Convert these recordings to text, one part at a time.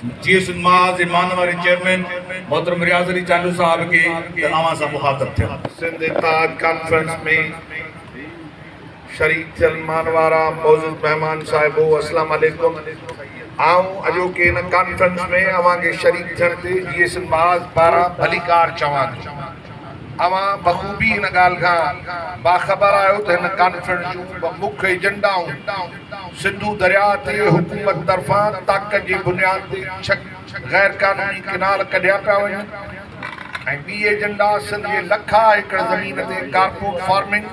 GS माज मानवर chairman मोहतरम रियाज अली चांदू साहब के तमाम से मुखातब थे। सिंध इत्तेहाद कॉन्फ्रेंस में शरीक थियल मानवारा मौजूद मेहमान साहिबो अस्सलाम वालेकुम। आऊं अजोके इन कॉन्फ्रेंस में अवां के शरीक थियण ते जीएस माज पारा भलीकार चवां थो। अवां बखूबी इन गाल का बाखबर आयो तो इन कॉन्फ्रेंस जो मुख्य एजेंडाऊं सिंधु दरिया ते हुकूमत तरफा ताकत की बुनियाद ते गैर कानूनी किनाल कढिया पिया वञनि। बी एजेंडा सिंध जे लखा एकड़ ज़मीन ते कारपोरेट फार्मिंग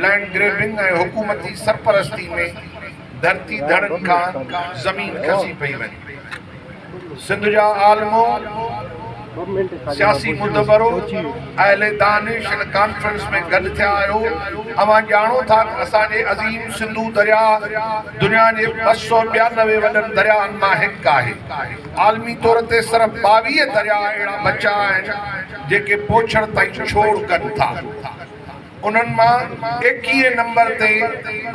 लैंड ग्रेबिंग हुकूमती सरपरस्ती में धरती धड़न का ज़मीन खसी पई वञे। सिंध जा आलमो सियासी मुदबरो अहले दानिश इन कॉन्फ्रेंस में गड थिया आयो। अवां जानो था असांजे अजीम सिंधु दरिया दुनिया के 292 वडन दरियान मां हिक है। आलमी तौर ते सिर्फ 22 दरिया अड़ा बचा आहिनि जेके पोछण ताईं छोड़ कन था। उन्हनि मां 21 नंबर ते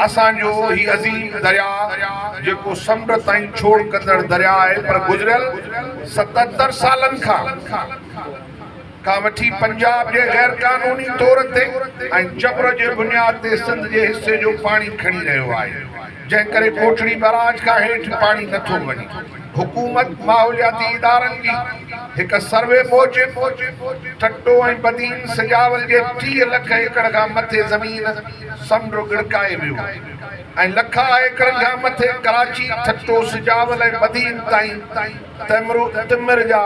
असांजो ही अजीम दरिया जेको समुंड ताईं छोड़ कंदड़ दरिया है। पर गुजरियल 77 सालन का वठी पंजाब जे गैर कानूनी तौर ते जबर जे बुनियाद ते सिंध जे हिस्से जो पानी खणी रहियो आहे, जंहिं करे कोठड़ी बराज का हेठि पानी नथो वञे। हुकूमत माहौलियाती इदारनि जी एक सर्वे मूजिब टट्टो ऐं बदीन सजावल जे 30 लख एकड़ का मथे ज़मीन समुंड गिड़काए वियो ऐं लखा एकड़ का मथे कराची टट्टो सजावल ऐं बदीन ताईं तिमिर जा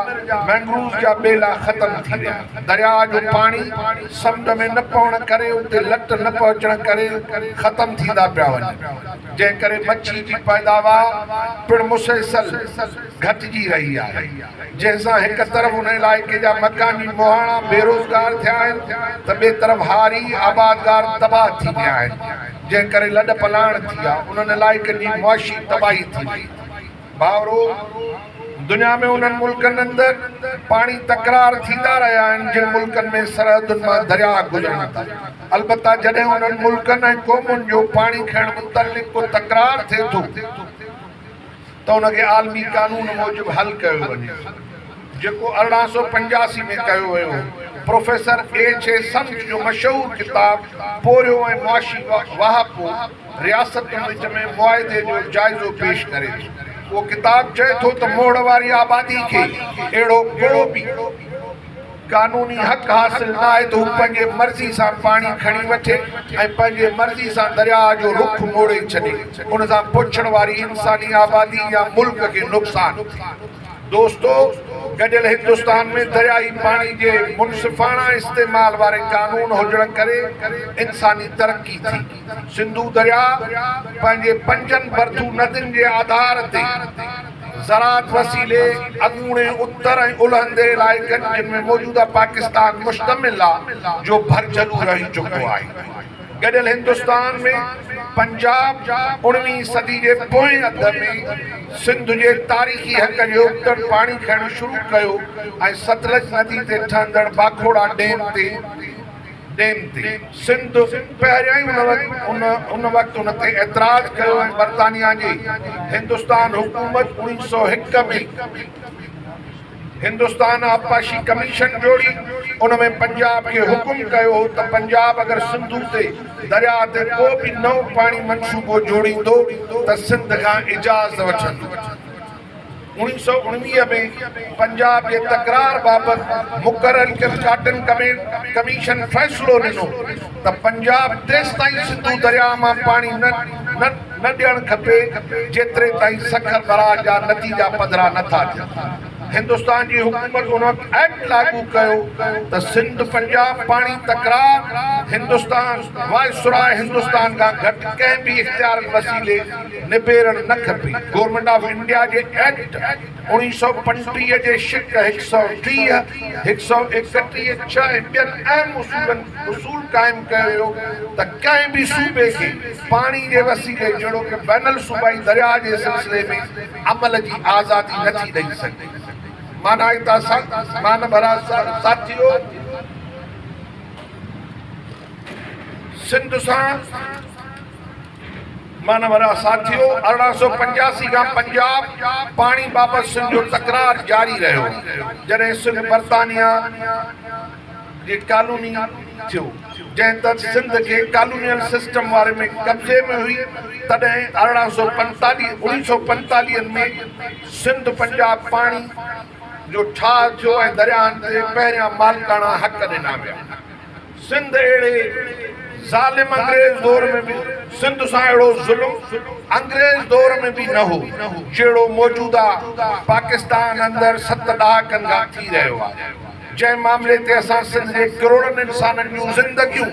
मैंग्रोव जा बेला ख़त्म थी विया। दरिया जो पानी समुंड में न पवण करे उते लट न पहुचण करे ख़त्म थींदा पिया वञनि, जंहिं करे मच्छी जी पैदावार पिण मुसलसल घटिजी रही है। जैसा एक तरफ उन इलाके जा मकानी मोहाणा बेरोजगार थिया आहिनि त ॿिए तरफ हारी आबादगार तबाह थी विया आहिनि, जंहिं करे लॾ पलाण थी आहे। उन्हनि इलाइक़नि जी मुआशी तबाही थी वई। भाउरो, दुनिया में उन्हनि मुल्कनि अंदरि पाणी तकरार थींदा रहिया आहिनि जिन मुल्कनि में सरहदुनि मां दरिया गुज़रनि था। अलबत्ता जॾहिं उन्हनि मुल्कनि ऐं क़ौमुनि जो पाणी खणण मुतलिक़ को तकरार थिए थो त उनखे आलमी कानून मूजिब हल कयो वञे, जेको 1885 में कयो वियो। Professor H.A. सम्झ जो मशहूर किताब पोरियो ऐं मुआशी वाहपो रियासतुनि विच में मुआहिदे जो जाइज़ो पेश करे थो। वो किताब चए थो त मोड़ वारी आबादी खे अहिड़ो को बि कानूनी हक़ हासिल न आहे त हू पंहिंजे मर्ज़ी सां पाणी खणी वठे ऐं पंहिंजे मर्ज़ी सां दरिया जो रुख मोड़े छॾे। उन सां पुछण वारी इंसानी आबादी या मुल्क के नुक़सान। दोस्तो, गॾियल हिंदुस्तान में दरियाई पानी के मुनसिफ़ाना इस्तेमाल वारे कानून हुजण करे इंसानी तरक्की थी। सिंधु दरिया पंहिंजे 5 बरथू नदियुनि जे आधार ते ज़राअत वसीले अॻूणे उत्तर ऐं उलहंदे इलाइक़नि जिन में मौजूदा पाकिस्तान मुश्तमिल आहे जो भरजलू रही चुको आहे। गॾियल हिंदुस्तान में पंजाब 19वीं सदी के पोएं अध में सिंध जे तारीख़ी हक़ जो उत्तर पाणी खणण शुरू कयो ऐं सतलज नदी ते ठहंदड़ बाखोड़ा डेम ते सिंध पहिरियां ई उन वक़्तु उन ते एतिराज़ कयो ऐं बरतानिया जी हिंदुस्तान हुकूमत 1901 में हिंदुस्तान आबपाशी कमीशन जोड़ी। उनमें पंजाब के हुक्म कयो त पंजाब अगर सिंधु ते दरिया ते को भी नओ पानी मनसूबो जोड़ींदो त सिंध खां इजाज़त वठंदो। 1919 में पंजाब के तकरार बाबत मुकर्रर कॉटन कमीशन फैसलो ॾिनो त पंजाब तेसि ताईं सिंधु दरिया मां पानी न ॾियणु खपे जेतिरे ताईं सखर बराज जा नतीजा पधरा नथा थियनि। हिंदुस्तान की हुकूमत उन वक्त एक्ट लागू कयो त सिंध पंजाब पानी तकरार हिंदुस्तान वायसराय हिंदुस्तान का घट कंहिं भी इख्तियार वसीले निबेरण न खपे। गवर्नमेंट ऑफ इंडिया के एक्ट 1935 जे शिक 130 131 6 ॿियनि अहम उसूल कायम कयो त कंहिं भी सूबे के पानी के वसीले जहिड़ो कि बैनल सूबाई दरिया के सिलसिले में अमल की आज़ादी नथी ॾेई सघे। मानाइता मान भरा साथियों, सिंध सां मानवरा साथियों 1885 का पंजाब पानी बाबत सिंध जो तकरार जारी रहो जॾहिं सिंध बरतानिया जे कॉलोनी थियो जंहिं तहत सिंध के कॉलोनियल सिस्टम वारे में कब्जे में हुई तॾहिं 1945 में सिंध पंजाब पानी जो ठा थियो ऐं दरियाहनि ते पहिरियां मालिकाना हक़ ॾिना विया। सिंध अहिड़े ज़ालिम अंग्रेज दौर में भी सिंध सां अहिड़ो ज़ुल्म अंग्रेज दौर में भी न हो जहिड़ो मौजूदा पाकिस्तान अंदरि 7 ॾहाकनि खां थी रहियो आहे। जंहिं मामले ते असां सिंध जे करोड़नि इंसाननि जूं ज़िंदगियूं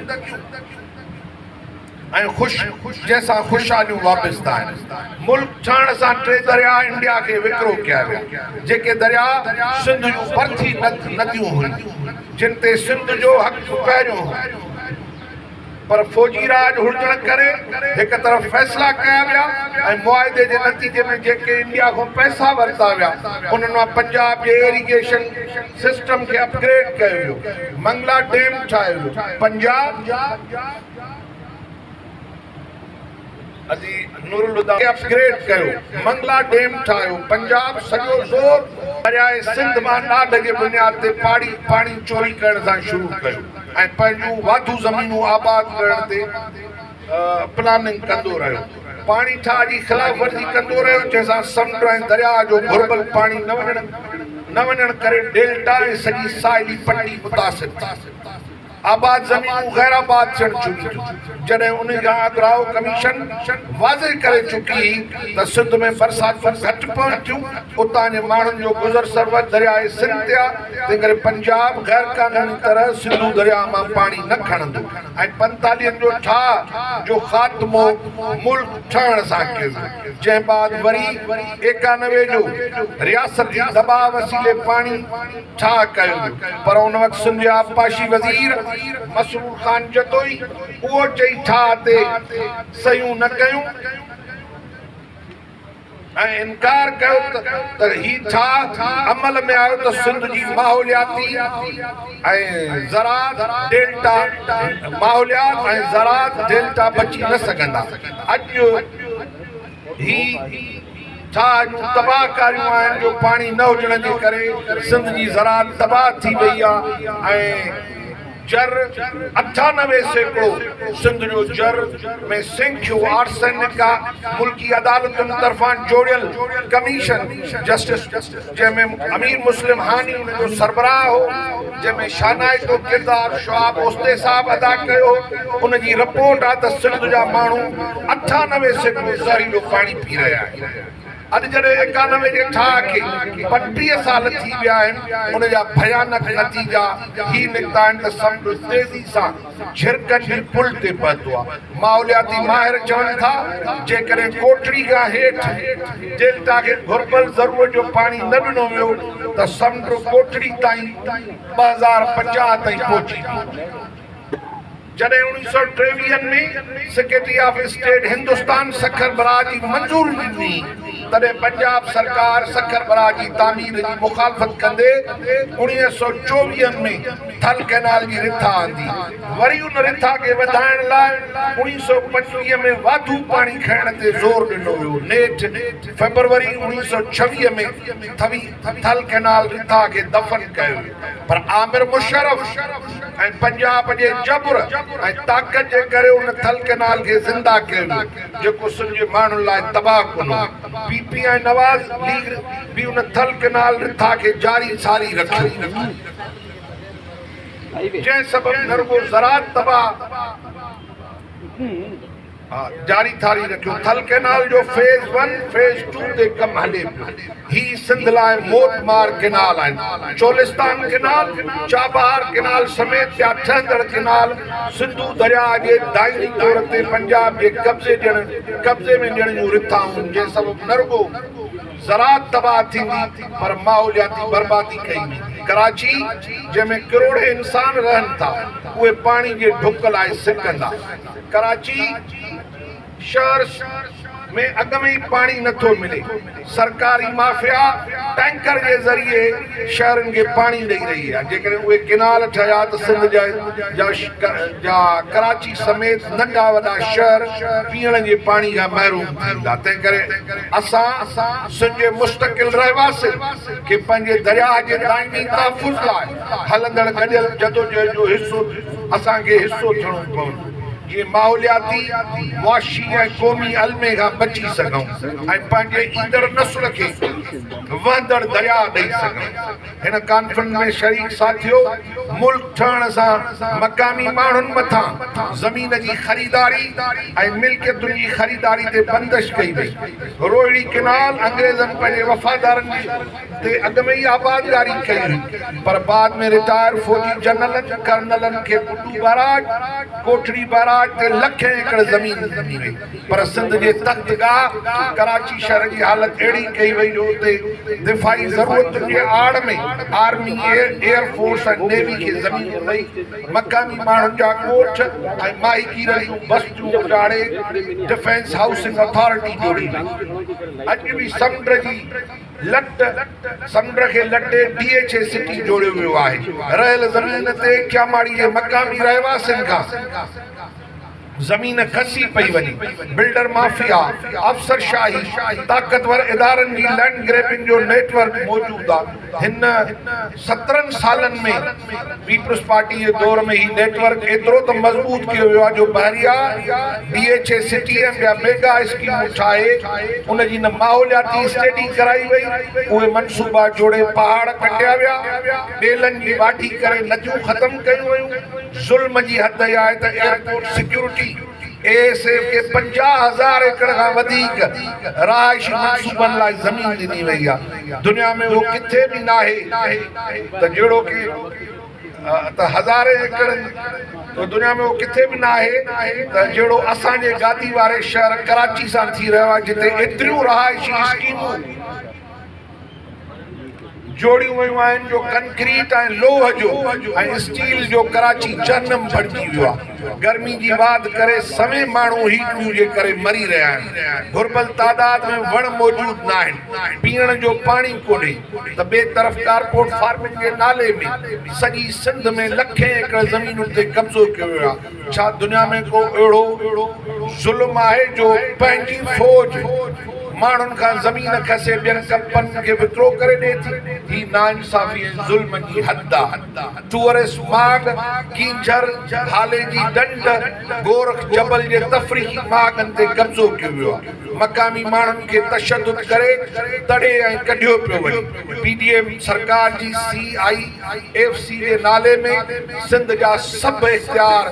ऐं जंहिंसां ख़ुशहालियूं वाबस्ता आहिनि। मुल्क ठहण सां 3 दरिया इंडिया खे विकिरो कया विया जेके दरिया सिंध जूं भरती नदियूं हुयूं जिन ते सिंध जो हक़ पहिरियों हो पर फौजी राज हुजण करे हिक तरफ़ फ़ैसिला कया विया ऐं मुआहिदे जे नतीजे में जेके इंडिया खां पैसा वरिता विया उन्हनि मां पंजाब जे इरिगेशन सिस्टम खे अपग्रेड कयो वियो। मंगला डैम ठाहियो वियो। पंजाब अजी नूरुल हुदा खे अपग्रेड कयो। मंगला डैम ठाहियो। पंजाब सॼो ज़ोर दरियाए सिंध मां ॾाढ जे बुनियाद ते पाणी चोरी करण सां शुरू कयो ऐं पंहिंजूं वाधू ज़मीनूं आबाद करण ते प्लानिंग कंदो रहियो। पाणी ठा जी ख़िलाफ़ वर्जी कंदो रहियो जंहिंसां समुंड ऐं दरिया जो घुरबल पाणी न वञण करे डेल्टा ऐं सॼी साहिली पट्टी मुतासिर थी। आबाद ज़मीनूं गैर आबाद थियण चुकियूं जॾहिं उन खां अग्राहो कमीशन वाज़े करे चुकी त सिंध में बरसातूं घटि पवनि थियूं उतां जे माण्हुनि जो गुज़र सरवत दरियाए सिंध ते आहे तंहिं करे पंजाब गैर कानूनी तरह सिंधू दरिया मां पाणी न खणंदो ऐं 45 जो ठाह जो ख़ात्मो मुल्क ठहण सां कयो जंहिं बाद वरी 91 जो रियासती दबाव वसीले पाणी ठाह कयो पर उन वक़्तु सिंध जा आबपाशी वज़ीर मसरूर ख़ान जतोई उहो चई ठाह ते सयूं न कयूं ऐं इनकार कयो त ही ठाह अमल में आयो त सिंध जी माहौलियाती ऐं ज़रात डेल्टा माहौलियात ऐं ज़रात डेल्टा बची न सघंदा। अॼु ही ठाह जूं तबाहकारियूं आहिनि जो पाणी न हुजण जे करे सिंध जी ज़रात तबाह थी वई आहे ऐं जर 98% सिंध जो जर में सिंख्यू आर्सेनिक मुल्की अदालतुनि तरफ़ां जोड़ियल कमीशन जस्टिस जंहिंमें अमीर मुस्लिम हानी उन जो सरबराह हो जंहिंमें शानाइतो किरदार शुआब ओस्ते साहब अदा कयो। उन जी रिपोर्ट आहे त सिंध जा माण्हू 98% ज़हरीलो पाणी पी रहिया आहिनि। अॼु जॾहिं 91 जे ठाह खे 32 साल थी विया आहिनि उन जा भयानक नतीजा ही निकिता आहिनि त समुंड तेज़ी सां झिरकनि जे पुल ते पहुतो आहे। माहौलियाती माहिर चवनि था जेकॾहिं कोटड़ी खां हेठि डेल्टा खे घुरबल ज़रूरत जो पाणी न ॾिनो वियो त समुंड कोटड़ी ताईं 2050 ताईं पहुची वेंदो। जॾहिं 1923 में secretary of state Hindustan Sukkur barrage जी मंज़ूरी ॾिनी तॾहिं पंजाब सरकार सखर बराह जी तामीर जी मुखालफ़त कंदे 1924 में थल कैनाल जी रिथा आंदी। वरी उन रिथा खे वधाइण लाइ 1925 में वाधू पाणी खणण ते ज़ोर ॾिनो वियो। नेठि फेबरवरी 1926 में थल कैनाल रिथा खे दफ़न कयो पर आमिर मुशर्रफ ऐं पंजाब जे जबर ऐं ताक़त जे करे उन थल कैनाल खे ज़िंदा कयो जेको सिंध जे माण्हुनि लाइ तबाह कुनो। पीपी ऐं नवाज़ लीग भी उन थल कैनाल रिथा खे जारी सारी रखियो जंहिं सबब न रुगो ज़रात तबाह जारी थारी रखियो। थल कैनाल जो फेज़ 1 फेज़ 2 ते कम हले पियो। ही सिंध लाइ मौत मार कैनाल आहिनि। चोलिस्तान कैनाल चाबहार कैनाल समेत ॿिया ठहंदड़ कैनाल सिंधू दरिया जे दाइमी तौर ते पंजाब जे कब्ज़े में ॾियण जूं रिथाऊं जंहिं सबब न रुगो ज़रात तबाह थींदी पर माहौलियाती बर्बादी कई वेंदी। कराची जंहिंमें करोड़े इंसान रहनि था उहे पाणी जे ढुक लाइ सिकंदा। कराची शहर में अग में ही पानी नथो मिले। सरकारी माफिया टैंकर के जरिए शहरन के पानी दई रही है। जेकर उहे किनाल ठया तो सिंध जा कराची समेत नंढा वॾा शहर पीअण जे पानी का महरूम थींदा। तंहिं करे असां सिंध जे मुस्तकिल रहवासी के पंहिंजे दरिया जे दाइमी तहफ़ुज़ लाइ हलंदड़ गॾियल जदोजहद जो हिस्सो असांखे हिस्सो थियणो पवंदो। ये माहौलियाती मुआशी ऐं क़ौमी अलमे खां बची सघूं ऐं पंहिंजे ईंदड़ नस्ल खे वहंदड़ दरिया ॾेई सघूं। हिन कॉन्फ्रेंस में शरीक साथियो, मुल्क ठहण सां मक़ामी माण्हुनि मथां ज़मीन जी ख़रीदारी ऐं मिल्कियतुनि जी ख़रीदारी ते बंदिश कई वई। रोहिड़ी किनाल अंग्रेज़नि पंहिंजे वफ़ादारनि ते अॻु में ई आबादगारी कई हुई, पर बाद में रिटायर फौजी जनरलनि कर्नलनि खे कुटू बाराज कोठड़ी बाराज ते लखें एकड़ ज़मीन ॾिनी वई। पर सिंध जे तख्तगाह कराची शहर जी हालत अहिड़ी कई वई जो उते दिफ़ाई ज़रूरतुनि जे आड़ में आर्मी एयर फोर्स ऐं नेवी खे ज़मीन ॾेई मक़ामी माण्हुनि जा ॻोठ ऐं माहीगीर जूं बस्तियूं उजाड़े डिफेंस हाउसिंग अथॉरिटी जोड़ी वई। अॼु बि समुंड जी लट समुंड खे लटे DHA सिटी जोड़ियो वियो आहे। रहियल ज़मीन ते क्यामाड़ी जे मक़ामी रहवासियुनि खां ज़मीन खसी पई वञे। बिल्डर माफिया, अफसरशाही, ताक़तवर इदारनि जी लैंड ग्रैबिंग जो नेटवर्क मौजूद आहे। हिन 17 सालनि में पीपल्स पार्टी जे दौर में ही नेटवर्क एतिरो त मज़बूत कयो वियो आहे जो बहरिया DHA सिटी ऐं ॿिया मेगा स्कीमूं ठाहे उन जी न माहौलियाती स्टडी कराई वई। उहे मनसूबा जोड़े पहाड़ कटिया विया, ॿेलनि जी वाढी करे नदियूं ख़तम कयूं वयूं। ज़ुल्म जी हद आहे त एयरपोर्ट सिक्योरिटी ASF के 50,000 एकड़ खां वधीक रहाइशी मनसूबनि लाइ ज़मीन ॾिनी वई आहे। दुनिया में वो किथे बि नाहे त जहिड़ो कि त हज़ारे एकड़ तो दुनिया में वो किथे भी ना है त जहिड़ो असांजे गादी वारे शहर कराची सां थी रहियो आहे, जिते एतिरियूं रहाइशी स्कीमूं जोड़ियूं वयूं आहिनि जो कंक्रीट ऐं लोह जो ऐं स्टील जो कराची जहन्नम बणिजी वियो आहे। गर्मी जी वाध करे सवे माण्हू हीटूं जे करे मरी रहिया आहिनि। घुर्बल तादाद में वण मौजूद न आहिनि, पीअण जो पाणी कोन्हे त ॿिए तरफ़ कारपोट फार्मिंग जे नाले में सॼी सिंध में लखें एकड़ ज़मीनुनि ते कब्ज़ो कयो वियो आहे। छा दुनिया में को अहिड़ो ज़ुल्म आहे जो पंहिंजी फ़ौज माण्हुनि खां ज़मीन खसे ॿियनि कंपनियुनि खे विकिरो करे ॾिए थी? ही नाइंसाफ़ी ऐं ज़ुल्म जी हद आहे। टूरिस्ट माग, कींझर, हाले जी डंड, गोरख जबल जे तफ़रीही मागनि ते कब्ज़ो कयो वियो आहे। मक़ामी माण्हुनि खे तशद्दुद करे तड़े ऐं कढियो पियो वञे। PDM सरकार जी CIFC जे नाले में सिंध जा सभु इख्तियार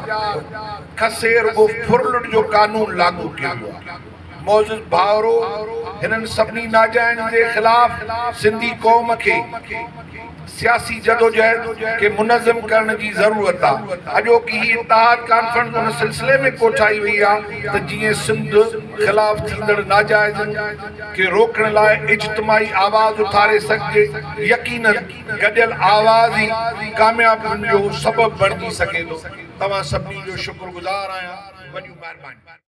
खसे रुगो फुरलुट जो कानून लागू कयो वियो आहे। मौजूद भावरो, हिननि सभिनी नाजाइज़ जे ख़िलाफ़ सिंधी क़ौम खे सियासी जदोजहद के मुनज़्ज़म करण जी ज़रूरत आहे। अॼोकी ही इत्तेहाद कॉन्फ्रेंस उन सिलसिले में कोठाई वई आहे त जीअं सिंध ख़िलाफ़ थींदड़ नाजाइज़नि खे रोकण लाइ इज्तिमाही आवाज़ उथारे सघिजे। यकीनन गॾियल आवाज़ ई कामयाबीनि जो सबबु बणिजी सघे थो। तव्हां सभिनी जो शुक्रगुज़ार आहियां। वॾियूं महिरबानियूं।